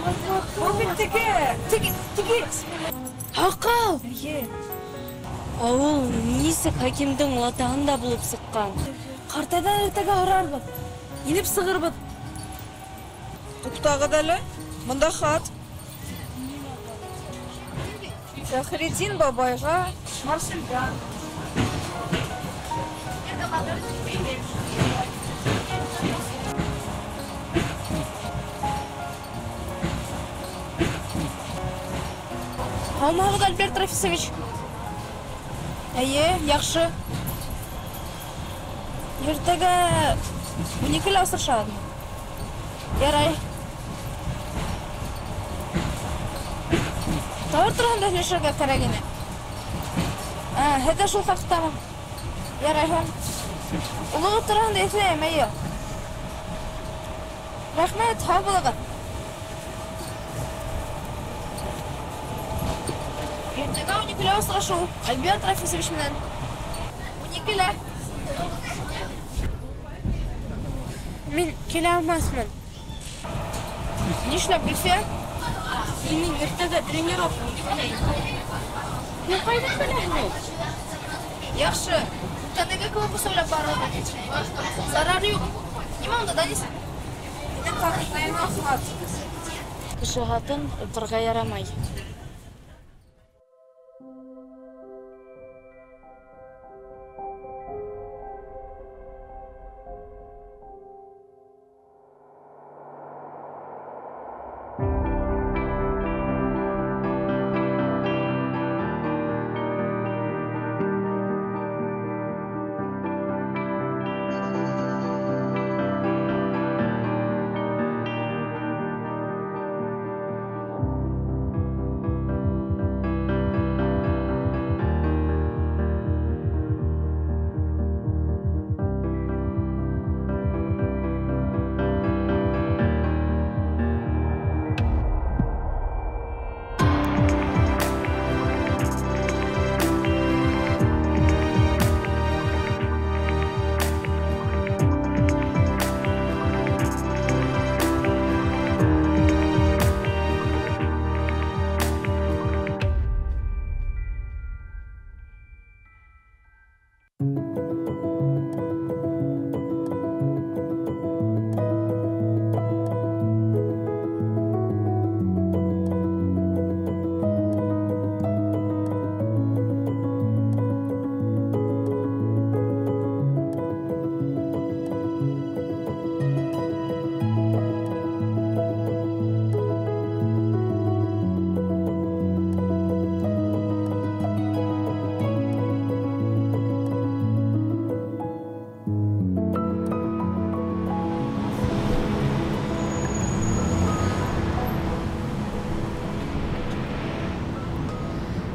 Ул бит теге. Хакал! Әйе. Авыл нисек Хакимдың латағында булып сыккан. Картайдан эртеге арарбыз. Инеп сыгырбыз. Туктагы дәле, монда хат. Фәхреддин бабайга Марселдан. Алмагы Альберт Рафисович. Әйе, яхшы. Эртеге 12 осыршады. Ярай. Тавыр турганда һөйләшергә кирәк ине. Һәдә шул хакта. Ярай. Улы турганда әйтәм, әйе. Рәхмәт, һау булыгыз. Эртеге 12 осрашу. Альберт Рафисович менән. 12. Мин килә алмасмын. Нишләп килсә? Минең иртәгә тренировка. Мин кайда беләм? Яхшы. Тәнеге клубы сөйләп барабыз. Зарары юк. Нимә анда дисең? Минең фактларым ахмат. Кеше хатын торга ярамай.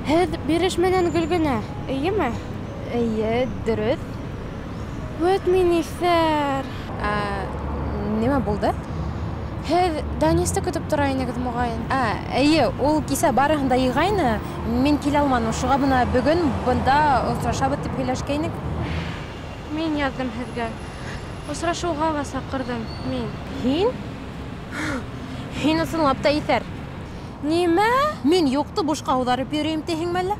Һеҙ биреш менән Гөлгөнә, эйеме? Әйе, дөрөҫ. Вәт мин иҫәр. Нимә булды? Һеҙ Данисты көтөп тора инегеҙ моғайын. Әйе, ул кисә барыһын да йыйғайны. Мин килә алманым. Шуға бына бөгөн бында осрашабыҙ дип һөйләшкәйнек. Мин яҙҙым һеҙгә. Осрашыуға ла саҡырҙым мин. Һин? Һин ысынлап та иҫәр. Нимә? Мин юҡты бушҡа һуҙарып йөрөйөм тиһеңме әллә?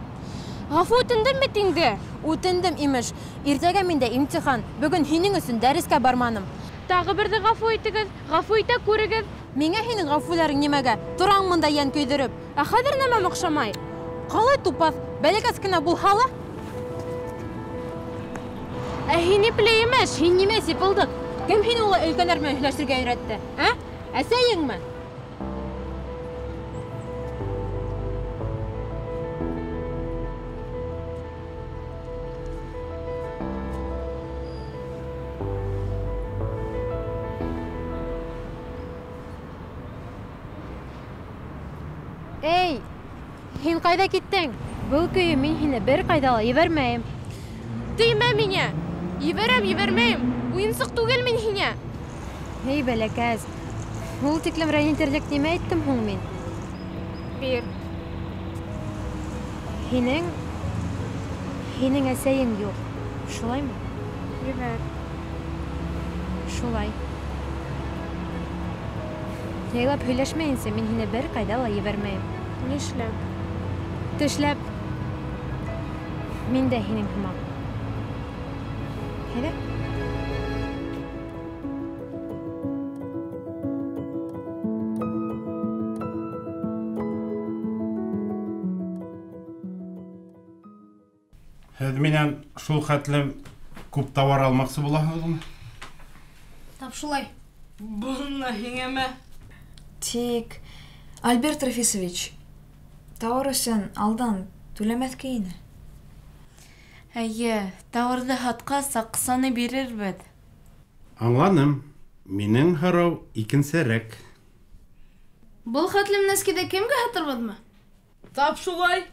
Ғәфү үтендем бит инде. Үтендем, имеш. Иртәгә миндә имтихан. Бөгөн һинең өсөн дәрескә барманым. Тағы берҙе ғәфү итегеҙ, ғәфү итә күрегеҙ. Миңә һинең ғәфүләрең нимәгә? Тораң мында йән көйҙөрөп. Ә хәҙер нәмәм оҡшамай? Ҡалай тупаҫ, бәләкәс кенә булһа ла. Ә һин ипле имеш. Һин нимә сипылдыҡ? Кем һине улы өлкәнәр менән һөйләшергә өйрәтте? Әсәйеңме? Эй, һин ҡайҙа киттең? Был көйө мин һине бер ҡайҙа ла ебәрмәйем. Теймә миңә. Ебәрәм, ебәрмәйем. Уйынсыҡ түгел мин һиңә. Эй, бәләкәс. Ул тиклем рәнйетерлек нимә әйттем һуң мин? Бир. Һинең әсәйең юҡ. Шулаймы? Ебәр. Шулай. Яйлап һөйләшмәйенсә, мин һине бер ҡайда ла ебәрмәйем. Нишләп? Тешләп. Мин дә һинең һымак. Һәйдә. Һеҙ минән шул хәтлем күп товар алмаҡсы булаһығыҙмы? Тап шулай. Бұны һиңәме? Тик, Альберт Рафисович, тауар өсөн алдан түләмәҫкә ине. Әйе, тауарҙы һатҡас, аҡсаны бирербеҙ. Аңланым. Минең һорау икенсерәк. Был хәтлем нәскиҙе кемгә һатырбыҙмы? Тап шулай.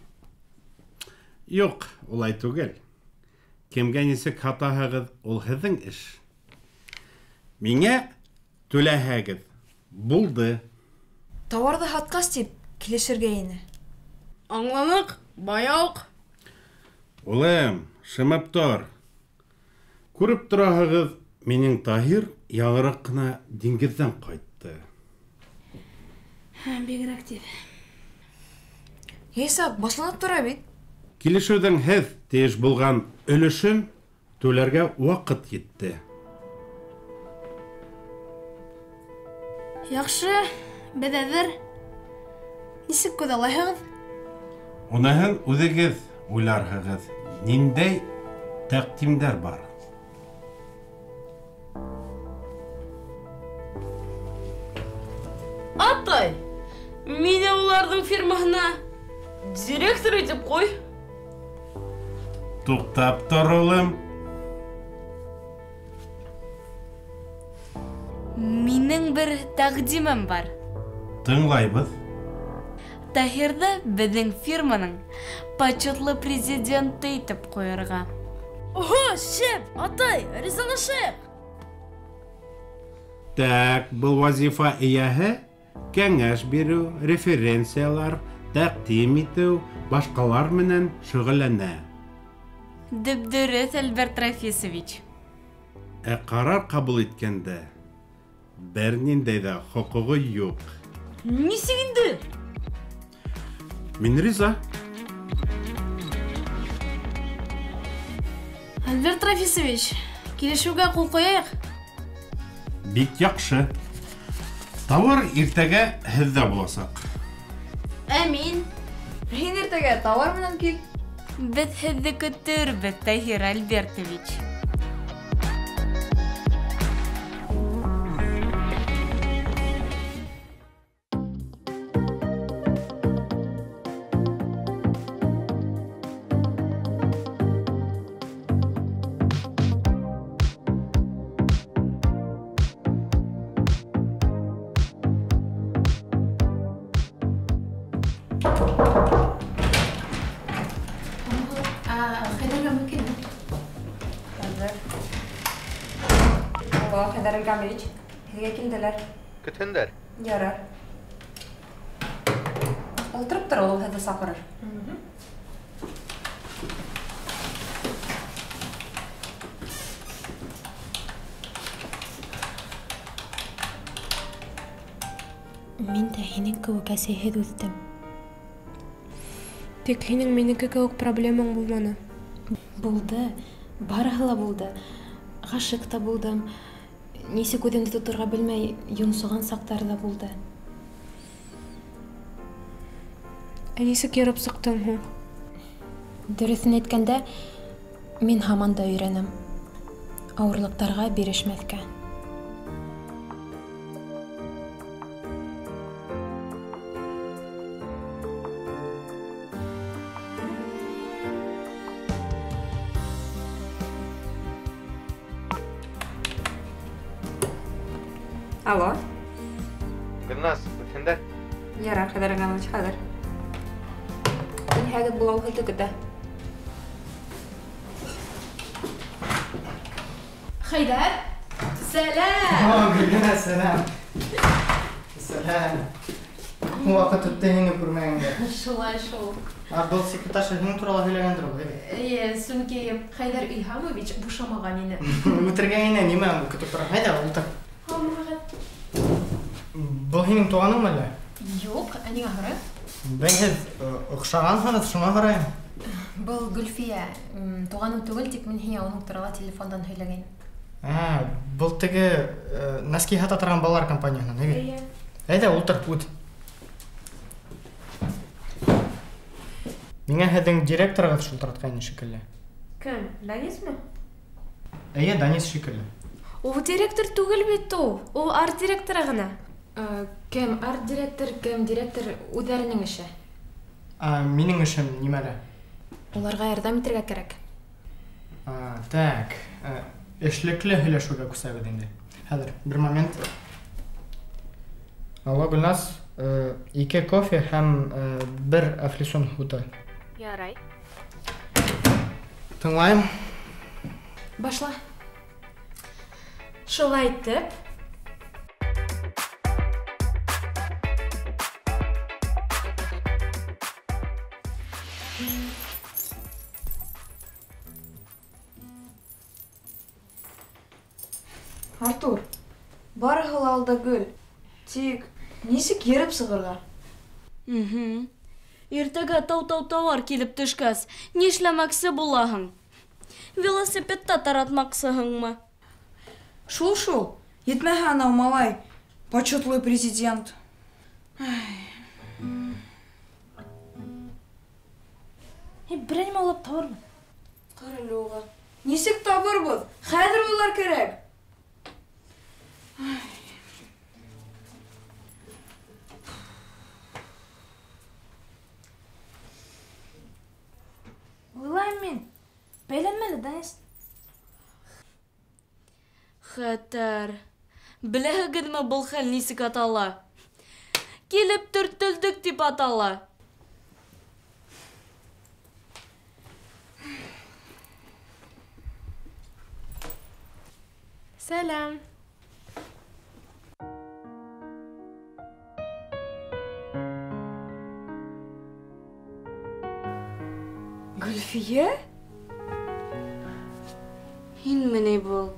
Юҡ, улай түгел. Кемгә нисек һатаһығыҙ, ул һеҙҙең эш. Миңә түләһәгеҙ. Булды. Тауарҙы һатҡас тип килешергә ине. Аңланыҡ, баяуҡ. Улым, шымып тор. Күреп тораһығыҙ, минең Таһир яңыраҡ ҡына диңгеҙҙән ҡайтты. Бигерәк тиҙ. Хисап башланып тора бит. Килешеүҙең һеҙ тейеш булған өлөшөн түләргә ваҡыт етте. Яҡшы, беҙ әҙер. Нисек күҙаллайһығыҙ? Уныһын үҙегеҙ уйларһығыҙ. Ниндәй тәҡдимдәр бар? Атай, мине уларҙың фирмаһына директор итеп ҡуй. Туҡтап тор, улым. Минең бер тәҡдимем бар. Тыңлайбыҙ. Таһирҙы беҙҙең фирманың почетлы президенты итеп ҡуйырға. Ого, шәп, атай, ризалашайыҡ. Так, был вазифа эйәһе кәңәш биреү, референциялар, тәҡдим итеү, башҡалар менән шөғөлләнә. Дөп-дөрөҫ, Альберт Рафисович. Ә ҡарар ҡабул иткәндә бер ниндәй ҙә хоҡуғы юҡ. Нисек инде? Мин риза. Альберт Рафисович, килешеүгә ҡул ҡуяйыҡ. Бик яҡшы. Тауар иртәгә һеҙҙә буласаҡ. Әмин. Һин иртәгә тауар менән кил. Беҙ һеҙҙе көтөрбеҙ, Таһир Альбертович. Хәйдәр Элгамович, һеҙгә килделәр. Көтһендәр. Ярар. Ултырып тор, ул һеҙҙе саҡырыр. Мин дә һинең кеүек әсәйһеҙ үҫтем. Тик һинең минеке кеүек проблемаң булманы. Булды, барыһы ла булды. Ғашиҡ та булдым. Нисек үҙемде тоторға белмәй, йонсоған саҡтар ҙа булды. Ә нисек йырып сыҡтың һуң? Дөрөҫөн әйткәндә, мин һаман да өйрәнәм. Ауырлыҡтарға бирешмәҫкә. Алло. Гөлназ, көтһендәр. Ярар, Хәйдәр Элгамович, хәҙер. Ниһәгеҙ була ул һеҙҙе көтә. Хәйдәр, сәләм. Гөлназ, сәләм. Сәләм. Ваҡыт үтте һине күрмәгәнгә. Шулай шул. Был секретарша һинең турала һөйләгәндер ул. Эйе, сөнки Хәйдәр Илһамович бушамаған ине. Үтергән ине, нимә ул көтөп тора. Һайҙа, ултыр. Был һинең туганың әллә? Юк, әнең ахыры? Ben һез охшаганһығыҙ, шуңа һорайым. Был Гөлфия. Туганым түгел, тик мин һиңә уның турында телефондан һөйләгәйнем. Был теге носки һата торган балалар компанияһынан, әйе? Әйдә, ултыр, үт. Миңә һеҙҙең директорығыҙ шылтыраткайны шикелле. Кем? Данисмы? Әйе, Данис шикелле. Ул директор түгел бит ул. Ул арт директоры гына. Кем арт-директор, кем директор үҙҙәренең эше. Минең эшем нимәлә? Уларға ярҙам итергә кәрәк. Так, эшлекле һөйләшеүгә күсәбеҙ инде. Хәҙер, бер момент. Алло, Гөлназ, 2 кофе һәм 1 әфлисон һуты. Ярай. Тыңлайым. Башла. Шулай итеп, Артур, барыһы ла алда гөл. Тик нисек йөрөп сығырға? Иртәгә тау-тау-тауар килеп төшкәс, нишләмәксе булаһың? Велосипедта таратмаксыһыңмы? Шул. Етмәһә анау малай, почетлы президент. берәй маулап табырмын. Ҡарале уға. Нисек табырбыҙ? Хәҙер уйлар кәрәк. Уйлайым мин. Бәйләнмәле, Данис. Хәтәр. Беләһегеҙме был хәл нисек атала? Килеп төртөлдөк дип атала. Сәлам. Гөлфия? Һинме ни был?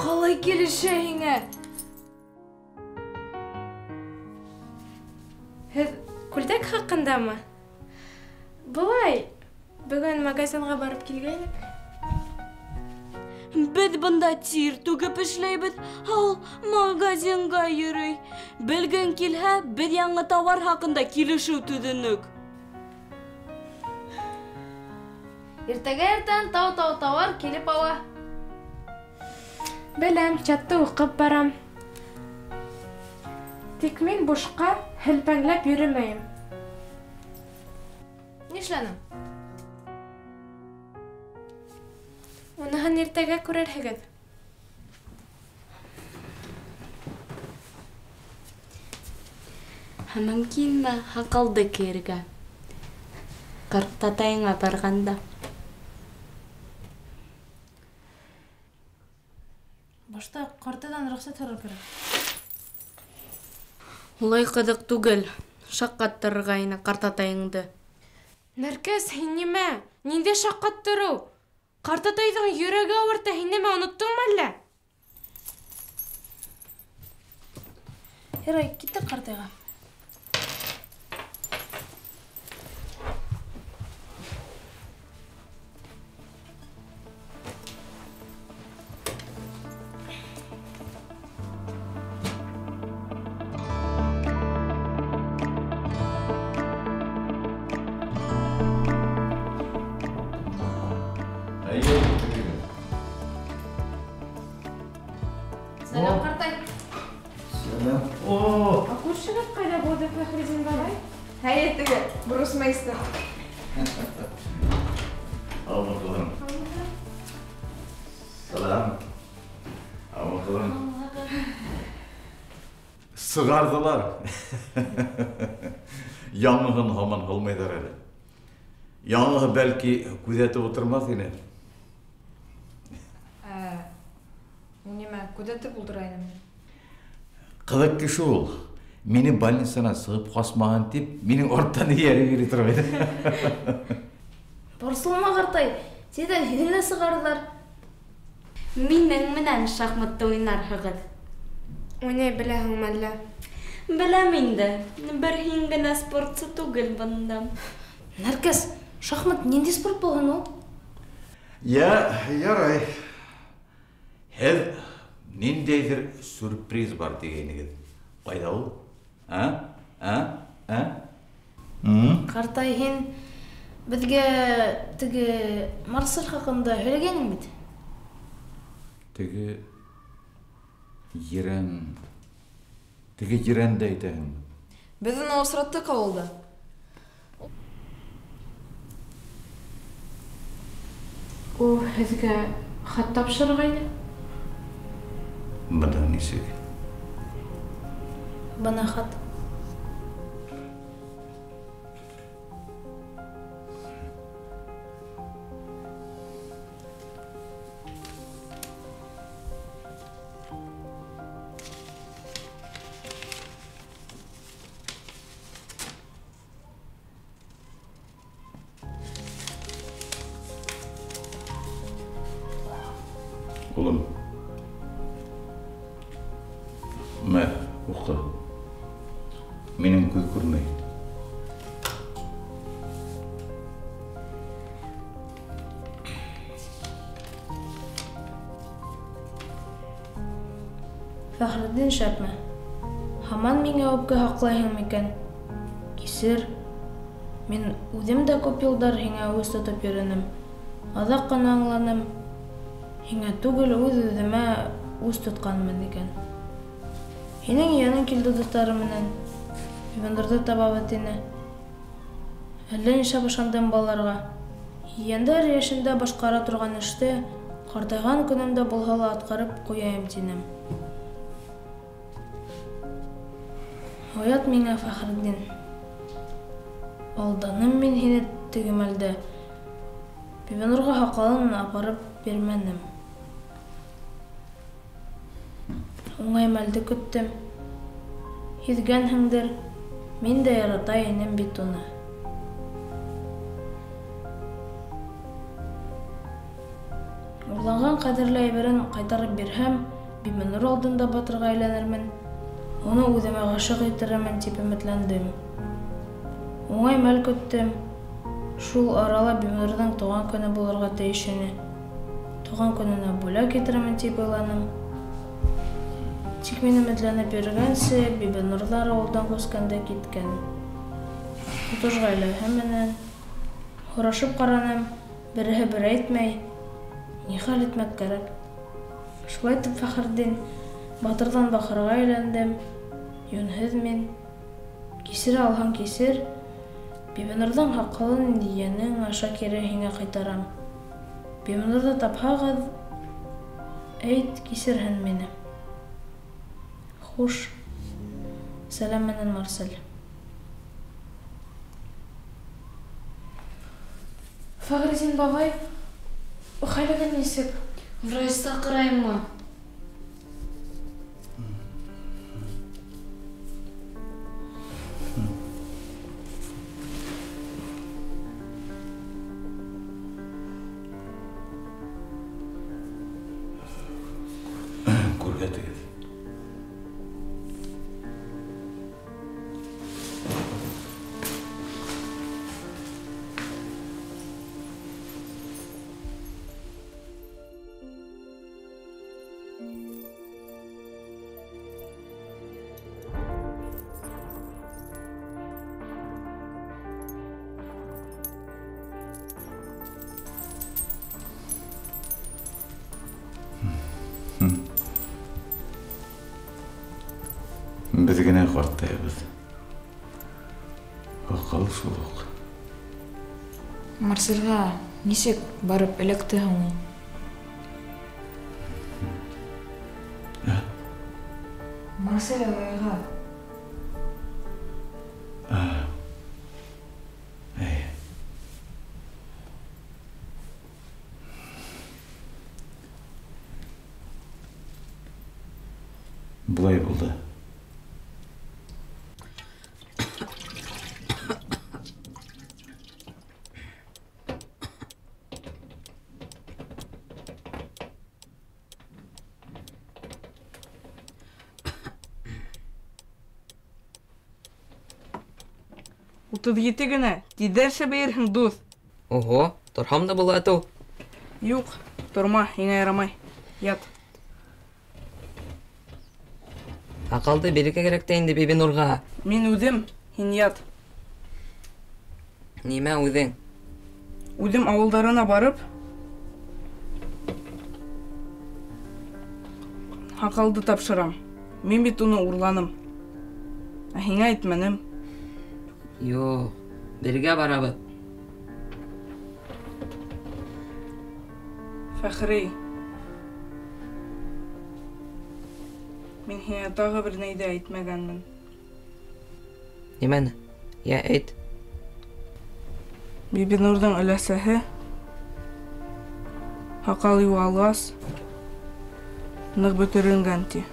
Ҡалай килешә һиңә? Һеҙ күлдәк хаҡындамы? Былай, бөгөн магазинға барып килгәйнек. Беҙ бында тир түгеп эшләйбеҙ, ул магазинға йөрөй. Белгән килһә, беҙ яңы товар хаҡында килешеү төҙөнөк. Иртәгә иртән тау-тау-тауар килеп ала. Беләм, чатта уҡып барам. Тик мин бушҡа һелпәңләп йөрөмәйем. Нишләнең? Уныһын иртәгә күрерһегеҙ. Мөмкинме һаҡалды кейергә? Ҡартатайыңа барғанда. Башта ҡартадан рөхсәт һорар кәрәк. Улай ҡыҙыҡ түгел. Шаҡҡаттырырға ине ҡартатайыңды. Нәркәс, һин нимә? Ниндәй шаҡҡаттырыу? Ҡартатайҙың йөрәге ауырта, һин нимә оноттоңмо әллә? Ярай, киттек ҡартайға. Сәлам, ҡартай. Күршегеҙ ҡайҙа булды, Фәхридин бабай? Һәйәттеге, брусмейстер. Алматылым. Салам. Алматылым. Сығардылар. Яңығын һаман қылмайдар әлі. Яңығы бәлки күҙәтеп отырмаҫ ине. Нимә, күҙәтеп ултырайым. Ҡыҙыҡ кеше ул. Мине больницана сығып ҡасмаған тип, минең орттан иәреп йөрөй торғайны. Борсолма, ҡартай. Сиҙән һине сығарҙылар. Минең менән шахматты уйнарһығыҙ. Уйнай беләһеңме әллә? Беләм инде. Бер һин генә спортсы түгел бында. Нәркәс, шахмат нинди спорт булган ул? Ярай. Һеҙ ниндәйҙер сюрприз бар дигәйнегеҙ. Ҡайҙа ул? Ҡартай, һин беҙгә теге Марсель хаҡында һөйләгәнең бит? Теге ерәнде әйтәһең. Беҙ уны осраттыҡ ауылда. Ул һеҙгә хат тапшырғайны? Бына нисек? Бына хат. Улым, мә, уҡы. Минең күҙ күрмәй. Фәхретдин шәпме? Һаман миңә үпкә һаҡлайһың микән? Кисер. Мин үҙем дә күп йылдар һиңә үс тотоп йөрөнөм. Аҙаҡ ҡына аңланым. Һиңә түгел, үҙ-үҙемә үс тотҡанмын икән. Һинең йәнең килде дуҫтары менән. Бибинурҙы табабыҙ тине. Әллә нишләп ышандым балаларға. Ейәндәр йәшендә башҡара торған эште ҡартайған көнөмдә булһа ла атҡарып ҡуяйым тинем. Оят миңә, Фәхретдин. Алданым мин һине теге мәлдә. Бибинурға һаҡалын апарып бирмәнем. Уңай мәлде көттөм. Һиҙгәнһеңдер, мин дә ярата инем бит уны. Урланған ҡәҙерле әйберен ҡайтарып бирһәм, Бибинур алдында батырға әйләнермен, уны үҙемә ғашиҡ итермен тип өмөтләндем. Уңай мәл көттөм. Шул арала Бибинурҙың тыуған көнө булырға тейеш ине. Тыуған көнөнә бүләк итермен тип уйланым. Тик мин өмөтләнеп йөрөгәнсе, Бибинурҙар ауылдан күскәндә киткән. Тотош ғаиләһе менән һорашып ҡараным, береһе бер әйтмәй. Ни хәл итмәк кәрәк? Шулай итеп, Фәхретдин, батырҙан бахырға әйләндем. Йүнһеҙ мин. Кисерә алһаң кисер. Бибинурҙың һаҡалын ейәнең аша кире һиңә ҡайтарам. Бибинурҙы тапһағыҙ, әйт, кисерһен мине. Хуш. Сәләм менән, Марсель. Фәхретдин бабай, хәлегеҙ нисек? Врач саҡырайыммы? Күргәтегеҙ. Беҙ генә ҡартайбыҙ. Һаҡал шул уҡ. Марсельға нисек барып эләктеһең ул? Марсель ағайға. Былай булды. 37 генә. Тиҙҙән шәбәйерһең, дуҫ. Ого, торһам да була ул. Юҡ, торма, һиңә ярамай. Ят. Аҡылды бирергә кәрәк тә инде Бибинурға. Мин үҙем, һин ят. Нимә үҙең? Үҙем ауылдарына барып, Һаҡалды тапшырам. Мин бит уны урланым. Ә һиңә әйтмәнем. Юҡ, бергә барабыҙ. Фәхри. Мин һиңә тағы бер нәйҙә әйтмәгәнмен. Нимәне? Я әйт. Бибинурҙың өләсәһе һаҡал юғалғас ныҡ бөтөрөнгән, ти.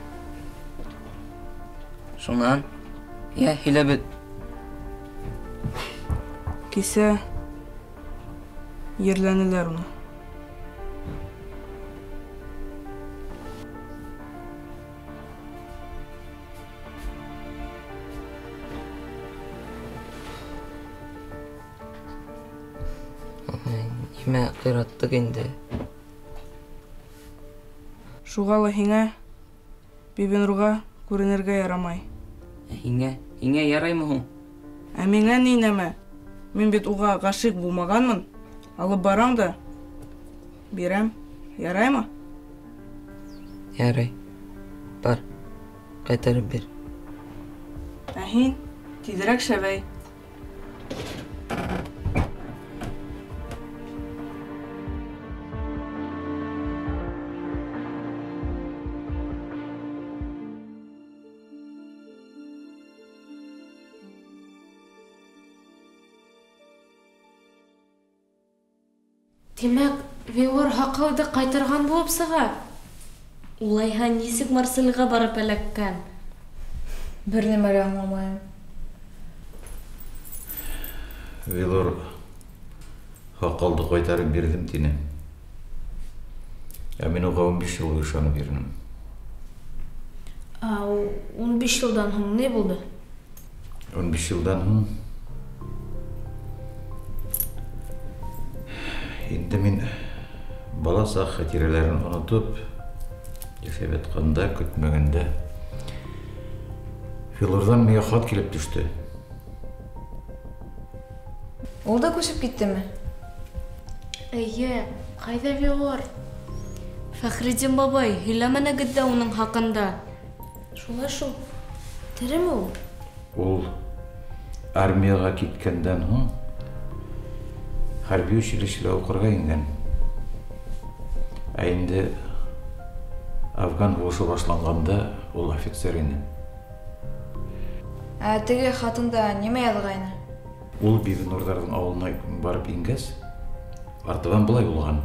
Шунан? Я һөйләбеҙ. Кисә ерләнеләр уны. Нимә ҡыйраттыҡ инде? Шуға ла һиңә Бибинурға күренергә ярамай. Һиңә яраймы һуң? Ә миңә ни нәмә? Мин бит уға ғашиҡ булмағанмын. Алып барам да бирәм. Яраймы? Ярай. Бар. Ҡайтарып бир. Ә һин тиҙерәк шәбәй. Тимәк, Виор һаҡалды ҡайтарған булып сыға. Улайһа нисек Марселгә барып эләккән? Бер нәмә лә аңламайым. Вилор һаҡалды ҡайтарып бирҙем тине. Ә мин уға 15 йыл ышанып бирҙем. 15 йылдан һуң ни булды? 15 йылдан һуң инде мин бала саҡ хәтирәләрен онотоп, йәшәп ятҡанда, көтмәгәндә, Вилорҙан миңә хат килеп төштө. Ул да күсеп киттеме? Эйе, ҡайҙа Виор? Фәхридин бабай, һөйләмәнегеҙ ҙә уның хаҡында. Шулай шул. Тереме ул? Ул армияға киткәндән һуң хәрби училищелә уҡырға ингән. Ә инде Афган һуғышы башланғанда ул офицер ине. Ә теге хатында нимә яҙғайны? Ул Бибинурҙарҙың ауылына барып ингәс, артабан былай булған.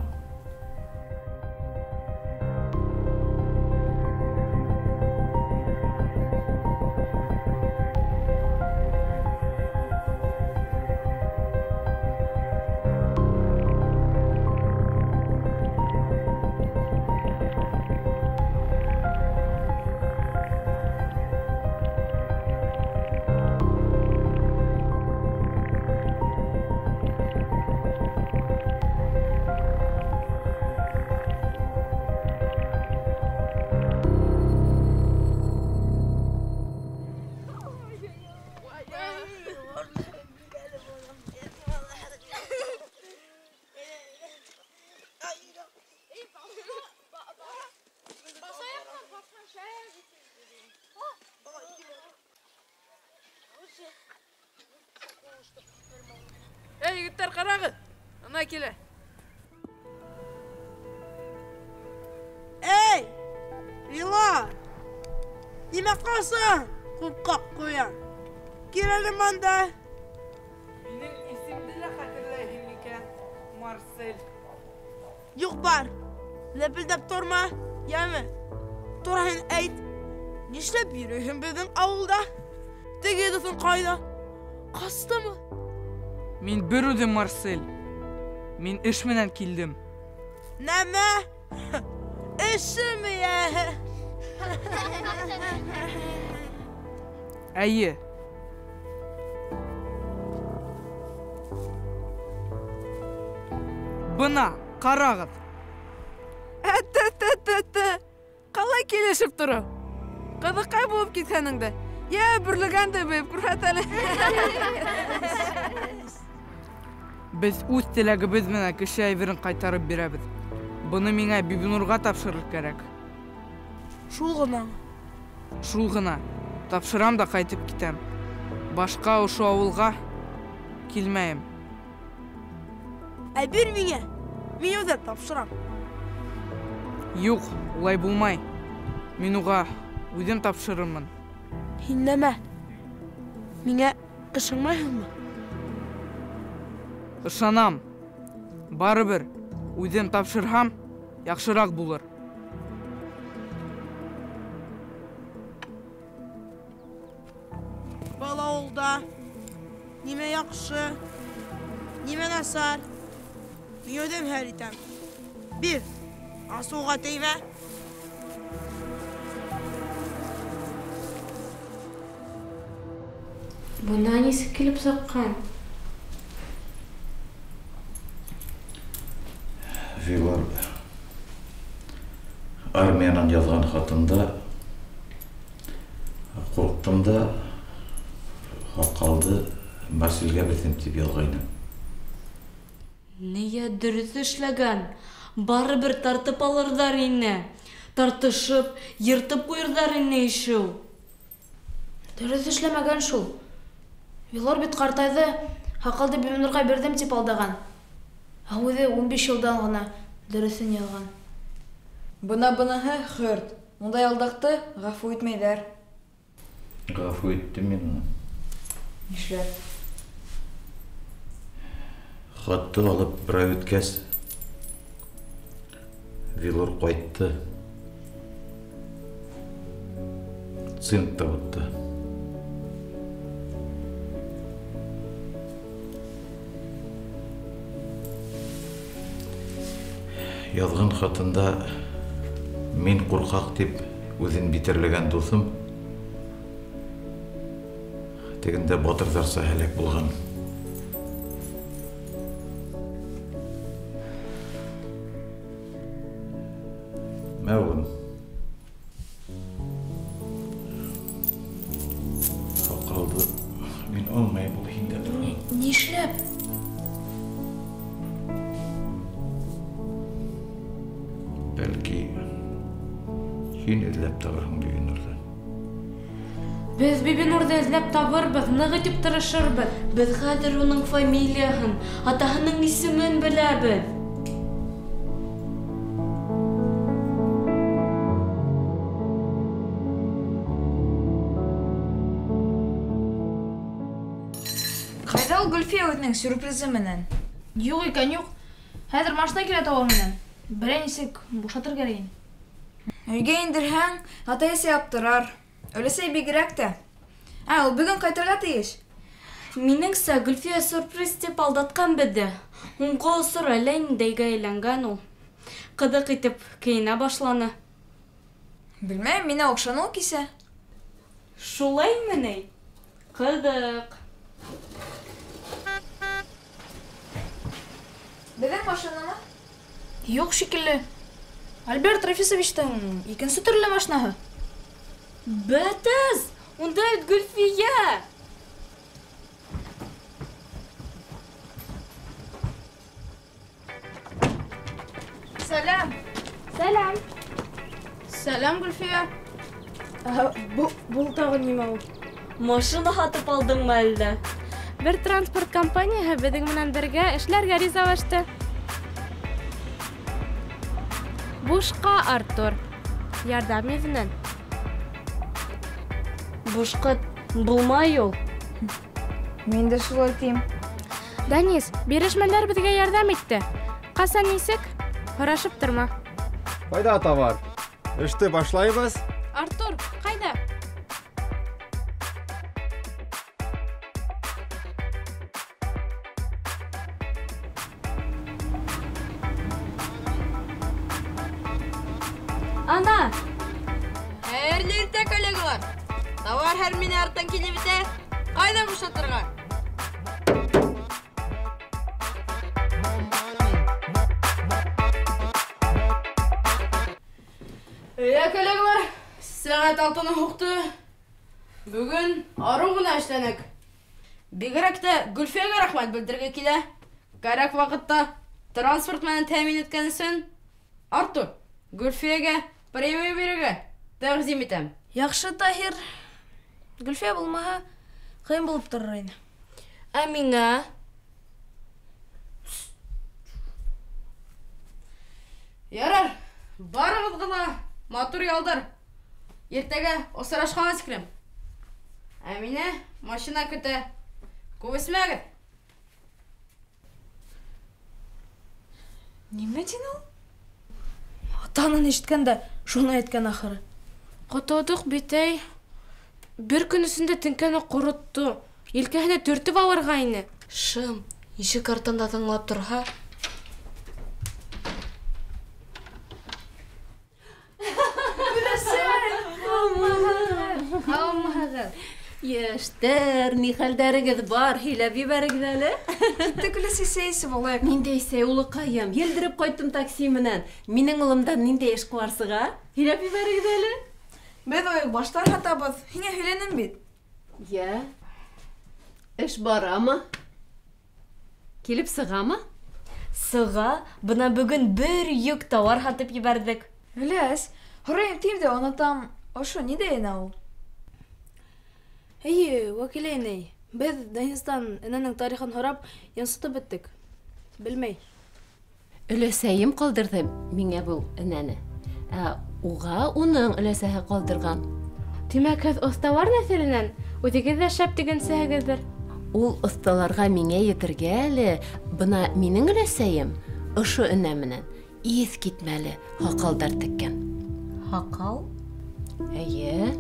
Эй, егеттәр, ҡарағыҙ! Ана килә. Эй! Вила! Нимә ҡалсың? Ҡурҡаҡ ҡуян. Киләлем анда. Минең исемде лә хәтерләйһең икән, Марсель. Юҡ, бар. Ләпелдәп торма, йәме. Тураһын әйт. Нишләп йөрөйһөң беҙҙең ауылда? Теге дуҫың ҡайҙа? Ҡастымы? Мин бер үҙем, Марсель. Мин эш менән килдем. Нәмә? Эшеме? Әйе. Бына, қарағыз. Әтті. Қалай келешіп тұру? Қадықай болып кеткеніңді. Бүрлігенді бейіп күрәтәлі. Біз өз тілегіміз менен кіші әйберін қайтарып беребіз. Бұны меңа Бибинурға тапшырыр керек. Шул ғына. Тапшырам да қайтып кетем. Башқа ұшу ауылға келмейім. Әбір меңе. Мен өдеп тапшырам. Юқ, олай болмай. Мен оға өзім тапшырырмын. Хиннәмә. Меңе ышыңмайһыңмы? Ышанам. Барыбер, өзім тапшырһам, яқшырақ булыр. Бала олда. Неме яқшы. Неме насар. Мен өдем әр итем. Bir, асуға тейме. Бұна несі келіп соққан? Вилар армиядан жазған хатында қорқтым да қалды Марселге бітім деп ялғайны. Неге дұрыс эшләгән? Барыбер тартып алырдар инне. Тартышып, йыртып куйырдар инне ишеу. Дөрес эшләмәгән шул. Вилар бит картайды, хакалды Бибинурга бердем дип алдаган. Ә үзе 15 елдан гына дөресен ялган. Бұныһы хөрт. Ондай алдақты ғафу етмейдер. Ғафу еттім мен. Нишләп? Хатты алып бір ай өткәс. Вилар қайтты. Цинк табытты. Язған хатында мен қорқақ деп өзін битерлеген досым тегінде батырдарса әлек болған. Мәуім сақалды мен алмай бұл хинде тұрған. Нишләп? Бәлки хин эзләп табырһың Бибинурды. Біз Бибинурды эзләп табырбыз, нык итеп тырышырбыз. Без хәзер уның фамилияһын, атаһының исемен беләбез. Қайда ул Гөлфия өзінің сюрпризы менән? Юк икән, юк. Хәзер машина килә табар менән. Берәй нисек бушатыр кирәк. Өйгә индерһәң, ата-әсә яптырар. Өлесе бигрәк тә. Ул бүген кайтырга тиеш. Минеңсә, Гөлфия сюрприз дип алдаткан биде. Уңга осыр әле индәйгә әйләнгән ул. Кыдык итеп киенә башланы. Белмәйм, миңа охшаны ул кисә. Шулаймы ни? Кыдык. Беҙҙең машинамы? Юк шикелле. Альберт Рафисовичтың икенсе төрле машинаһы. Бәтәс! Унда Гөлфия! Сәлам. Сәлам. Сәлам, Гөлфия. Бул тагы нимә ул? Машина һатып алдыңмы әллә? Бер транспорт компанияһы беҙҙең менән бергә эшләргә ризалашты. Бушҡа, Артур. Ярдәм йөҙөнән. Бушҡа булмай ул. Мин дә шулай тием. Данис, бирешмәләр беҙгә ярдәм итте. Ҡасан нисек? Һорашып торма. Ҡайҙа товар? Эште башлайбыҙ. Артур, ҡайҙа? Ана! Хәйерле иртә, коллегалар. Товар һәр мине арттан килеп итә. Ҡайҙа бушатырға? Коллегалар, сәғат 6-ны хуқты. Бүгін ару гына эшләнек. Бигрәк тә Гөлфиягә рәхмәт белдергә килә. Кәрәк вакытта транспорт менән тәэмин иткән өчен Артур, Гөлфиягә премия бирергә тәкъдим итәм. Яхшы, Таһир. Гөлфия булмаһа, кыен булып торыр иде. Ә миңа? Ярар, барыгыз гына матур ялдар. Иртәгә осрашканга тиклем. Ә мине машина көтә. Күбесмәгез. Нимә дин ул? Атанын ишеткәндә, шуны әйткән ахыры. Котодук битәй. Бер көн өсендә теңкәне корытты. Илкәһенә төртеп авырга ине. Шым, ишек артында тыңлап торһа. Яшьтәр, ни хәлдәрегез бар? Һөйләп ебәрегез әле. Киттек сәйсе булайык. Ниндәй сәй улыкаем? Елдереп кайттым такси менән. Минең улымдан ниндәй эш кыларсыга? Һөйләп ебәрегез әле. Без оек баштар хатабыз. Һиңа һөйләнем бит. Я. Эш барамы? Килеп сыгамы? Сыга, бына бүген бер йөк товар һатып ебәрдек. Ләс, һорайым тирдә онытам. Ошо ни дәйнә ул? Әйе, вәкиләйнәй. Без Данистан энәнең тарихын һорап, янсытып беттек. Белмәй. Өләсәем калдырды миңа бу энәне. Уга уның өләсәһе калдырган. Димәк, һез осталар нәселенән үзегез дә шәп дигәнсегездер. Ул осталарга миңа етергә әле. Бына минең өләсәем ошо энә менән ис китмәле хакалдар теккән. Хакал? Әйе.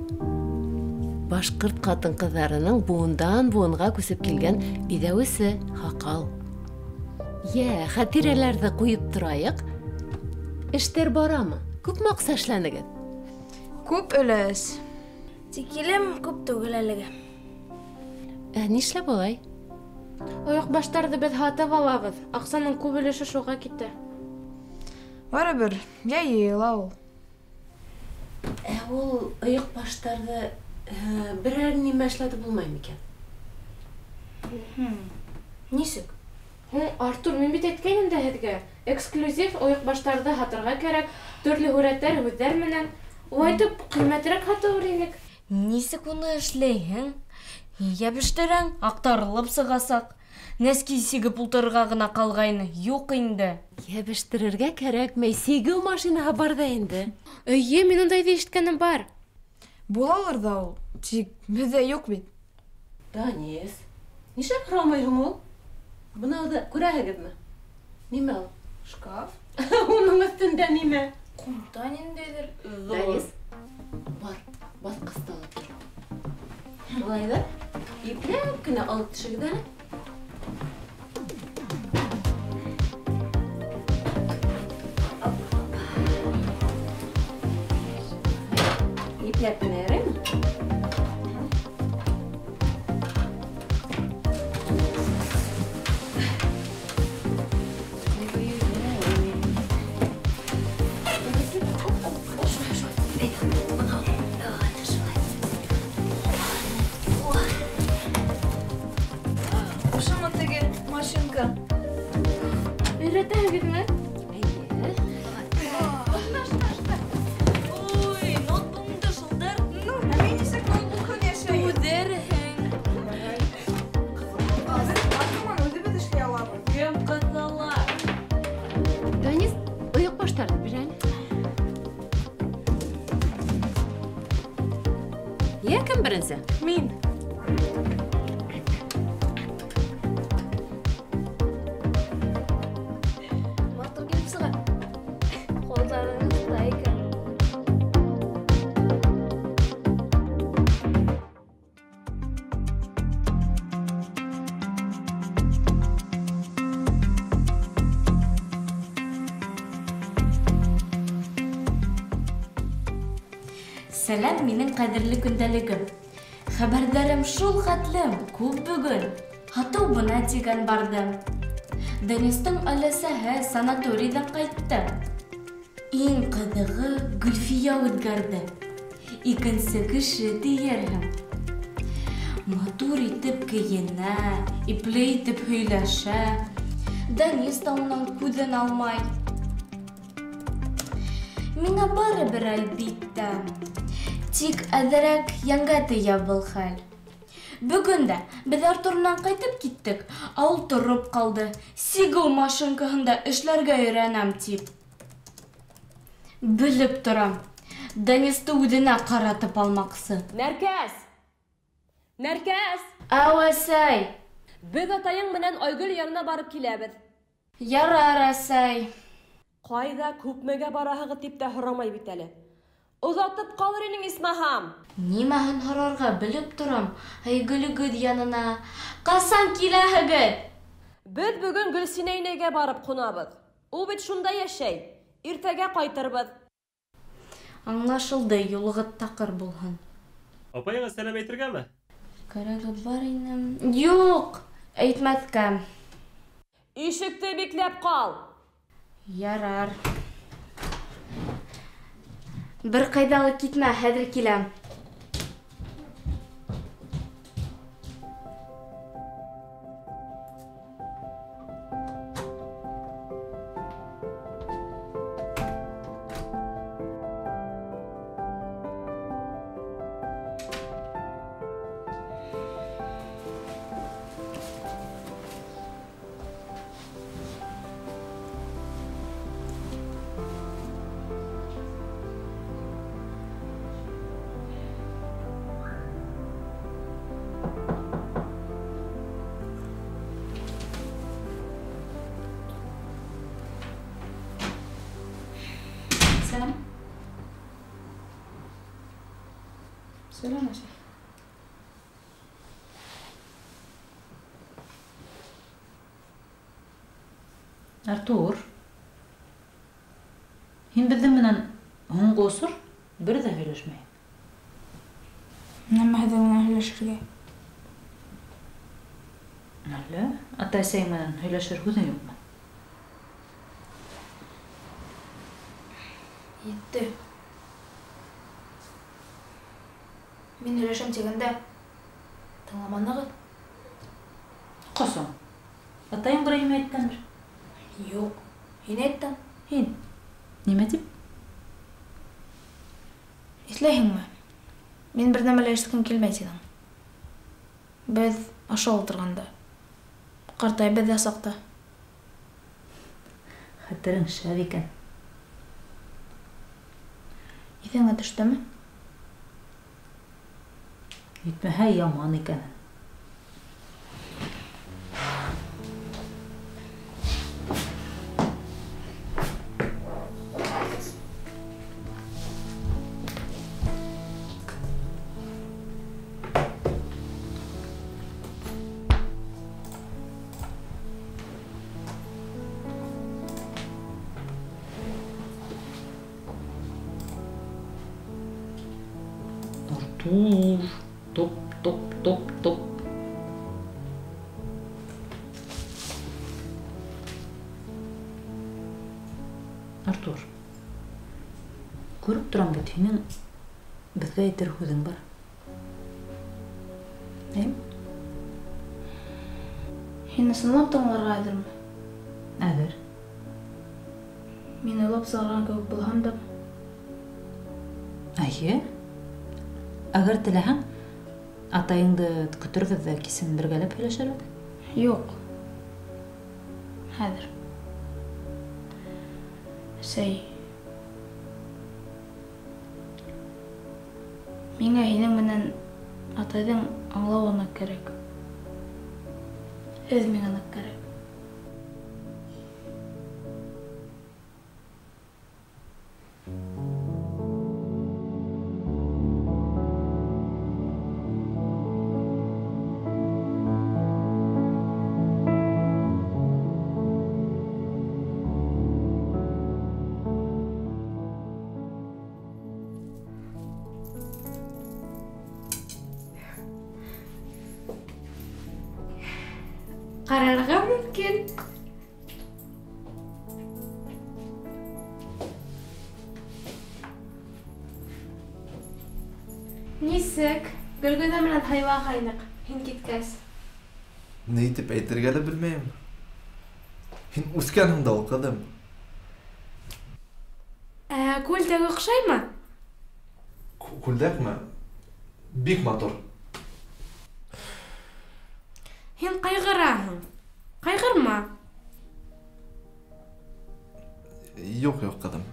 Башкорт катын-кызларының буындан буынга күсеп килгән бидәвесе хакал. Я, хатирәләрне куеп торайык. Эштәр барамы? Күп макса эшләнегез? Күп өләс. Тикилем күп түгел әлегә. Нишләп болай? Аяк баштарды без һатып алабыз. Аксаның күп өлеше шуга китте. Барыбер, яйыла ул. Ул аяк баштарды берәр нимә эшләтеп булмаймы икән? Нисек? Артур, мин бит әйткәйнем дә һеҙгә. Эксклюзив аяк баштарды һатырга кәрәк. Төрле һүрәтләр, һүҙҙәр менән. Улайтып ҡиммәтрәк һатып инек. Нисек уны эшләйһең? Йәбештерәң, актарылып сыгасак. Нәски сигеп ултырырга гына калгайны. Юк инде. Йәбештерергә кәрәкмәй, сигеү машинаһы бар да инде. Әйе, мин ундайҙы ишеткәнем бар. Булалыр да ул. Тик бездә юк бит. Данис, нишләп һорамайһың ул? Бынауҙы күрәһегеҙме? Нимә ул? Шкаф. Уның өҫтөндә нимә? Ҡумта ниндәйҙер. Данис, бар, баҫҡысты алып кил. Былай ҙа, ипләп кенә алып төшөгөҙ әле. Ипләп кенә яраймы? Ошомо теге машинка. Өйрәтәһегеҙме? Ой, ноутбугыңды шылдыр. Мин нисек ноутбукһыҙ йәшәйем? Үҙерһең. Артурман үҙебеҙ эшләй алабыҙ. Кем ҡыҙалар? Данис, аяҡ баштарды бир әле. Я, кем беренсе? Мин. Матур килеп сыға. Ҡолдарығыҙ да икән. Сәләм минең ҡәҙерле көндәлегем. Хәбәрҙәрем шул хәтлем, күп бөгөн. Һатыу бына тигән бардым. Денистың өләсәһе санаторийҙан ҡайтты. Иң ҡыҙығы Гөлфия үҙгәрҙе. Икенсе кеше тиерһең. Матур итеп кейенә, ипле итеп һөйләшә. Данис та унан күҙен алмай. Миңә барыбер әлбиттә. Тик әҙерәк янға тейә был хәл. Бөгөн дә беҙ Артурнан ҡайтып киттек, ә ул тороп ҡалды. Сигеү машинкаһында эшләргә өйрәнәм тип. Белеп торам. Данисты үҙенә ҡаратып алмаҡсы. Нәркәс! Нәркәс! Ау, әсәй! Беҙ атайың менән Айгөл янына барып киләбеҙ. Ярар, әсәй. Ҡайҙа күпмегә бараһығыҙ тип тә һорамай бит әле. Оҙатып ҡалыр инең, исмаһам. Нимәһен һорарға белеп торам. Айгөлөгөҙ янына. Ҡасан киләһегеҙ? Беҙ бөгөн Гөлсинә инәйгә барып ҡунабыҙ. Ул бит шунда йәшәй. Иртәгә ҡайтырбыҙ. Аңлашылды, юлығыҙ таҡыр булһын. Апайыңа сәләм әйтергәме? Кәрәге бар инем. Юҡ, әйтмәҫкә. Ишекте бикләп ҡал. Ярар. Бер ҡайҙа ла китмә, хәҙер киләм. Selam. Selam Asif. Артур, һин беҙҙең менән һуңғы осор бер ҙә һөйләшмәй. Нәмә һеҙҙең менән һөйләшергә? Әллә, ата-әсәйең менән һөйләшер һүҙең юҡмы? Етте. Мин һөйләшәм тигәндә тыңламанығыҙ. Ҡасан? Атайың берәйемә әйткәндер? Юҡ, һин әйттең. Һин? Нимә тип? Иҫләйһеңме? Мин бер нәмә лә ишеткем килмәй тинең. Беҙ аша ултырғанда. Ҡартайбыҙ ҙа саҡта. Хәтерең шәп икән. Иҫеңә төштөмө? Етмәһә яман икән. Артур, топ, топ, топ, топ. Артур, күреп торам бит, һинең беҙгә әйтер һүҙең бар. Һин ысынлап тыңларға әҙерме? Әҙер. Мин уйлап сығарған кеүек булһам да. Әйе. Әгәр теләһәң, атайыңды көтөрбөҙ ҙә кисен бергәләп һөйләшербеҙ. Юҡ. Хәҙер. Сәй. Миңә һинең менән атайҙың аңлауына кәрәк. Һеҙ миңә ныҡ кәрәк. Ҡарарға мөмкин. Нисек? Гөлгөдә менән хайва хайнык. Һин киткәс. Не итеп әйтергә лә белмәйем. Һин үскәнеңдә укыдым. Күлдәге оҡшаймы? Күлдәкме? Бик матур. Һин ҡайғыраһың. Ҡайғырма. Юк, ҡыҙым.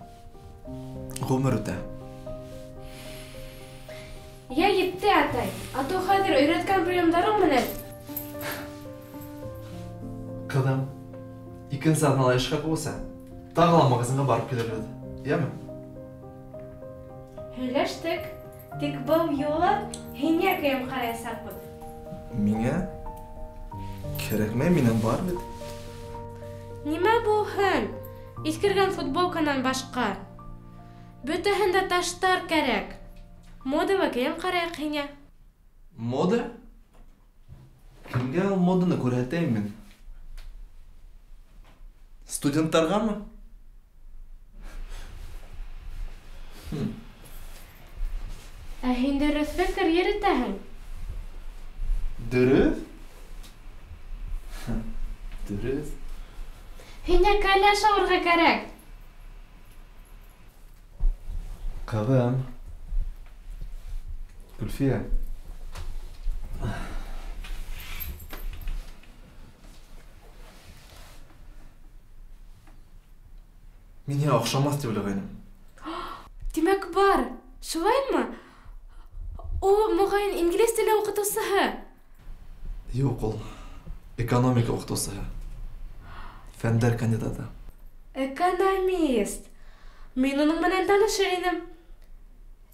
Ғүмер үтә. Я етте, атай. Ату хәҙер өйрәткән приемдарың менән. Ҡыҙым, икенсе аҙнала эшкә булса, тағы ла магазинға барып килербеҙ. Йәме? Һөйләштек. Тик был юлы һиңә кейем ҡараясаҡбыҙ. Миңә? Кәрәкмәй, минең бар бит. Нимә булһын? Иҫкергән футболканан башҡа. Бөтәһендә таштар кәрәк. Модалы кейем ҡарайыҡ һиңә. Мода? Кемгә ул моданы күрһәтәйем мин? Студенттарғамы? Һин дөрөҫ фекер йөрөтәһең. Дөрөҫ? Дөрөҫ. Һиңә кәләш алырға кәрәк. Ҡыҙым. Гөлфиә. Мин һиңә оҡшамаҫ тип уйлағайным. Тимәк бар. Шулаймы? Ул моғайын инглиз теле уҡытыусыһы. Юҡ, ул экономика уҡытыусыһы. Фәндәр кандидаты. Экономист. Мин уның менән танышыр инем.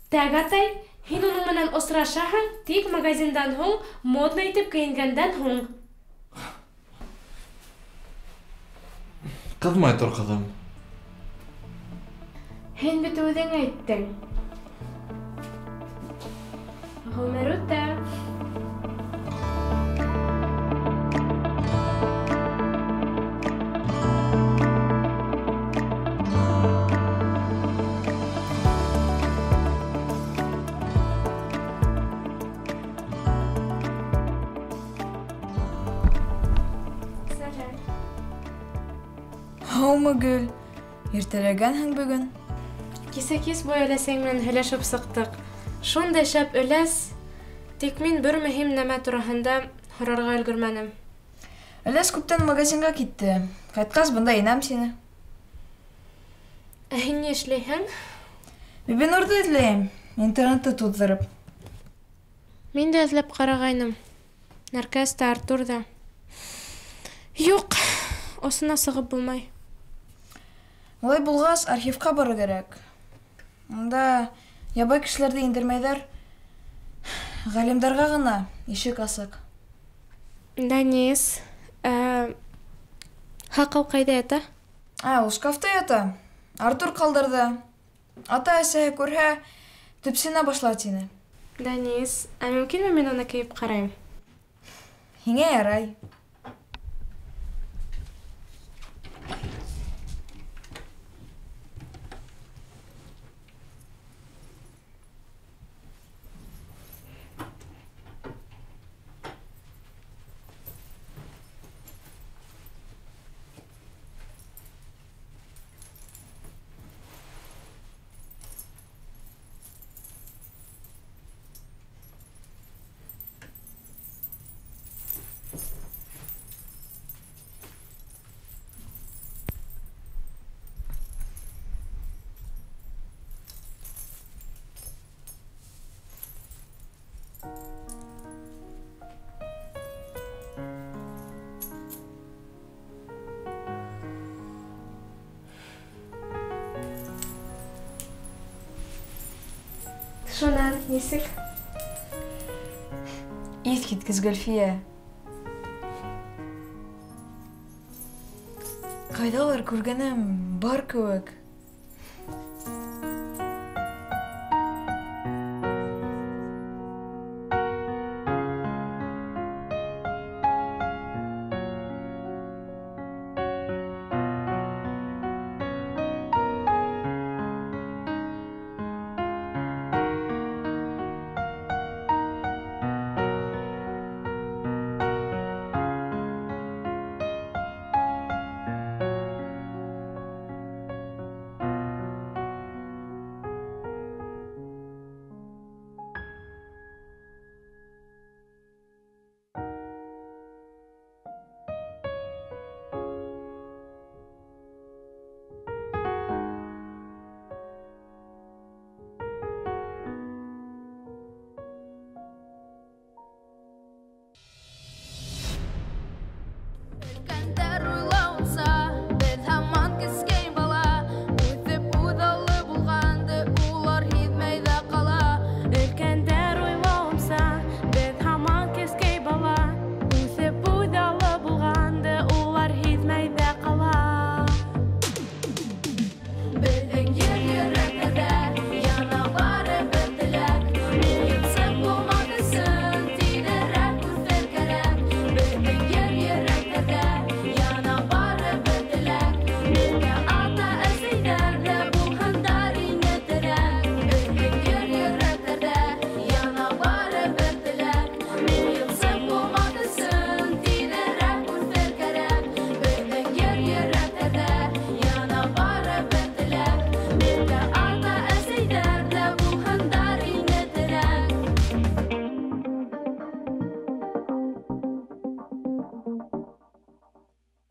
Тәг атай, һин уның менән осрашаһың, тик магазиндан һуң, модно итеп кейенгәндән һуң. Ҡыҙмай тор, ҡыҙым. Һин бит үҙең әйттең. Ғүмер үтә. Һаумы, Гөл. Иртәләгәнһең бөгөн. Кисә-кис буй өләсең менән һөйләшеп сыҡтык. Шундай шәп өләс, тик мин бер мөһим нәмә тураһында һорарға өлгөрмәнем. Өләс күптән магазинға китте. Ҡайтҡас, бында инәм сине. Һин ни эшләйһең? Бибинурҙы эҙләйем, интернетты туҙҙырып. Мин дә эҙләп ҡарағайным. Нәркәс тә, Артур да. Юҡ, осона сығып булмай. Улай булғас, архивҡа барыр кәрәк. Унда ябай кешеләрҙе индермәйҙәр. Ғалимдарға ғына ишек асыҡ. Дәнис, Һаҡау ҡайҙа ята? Ул шкафта ята. Артур ҡалдырҙы. Ата-әсәһе күрһә, төпсөнә башлар тине. Дәнис, мөмкинме мин уны кейеп ҡарайым? Һиңә ярай. Шунан, нисек? Иҫ киткес, Гөлфиә. Ҡайҙалыр күргәнем бар кеүек.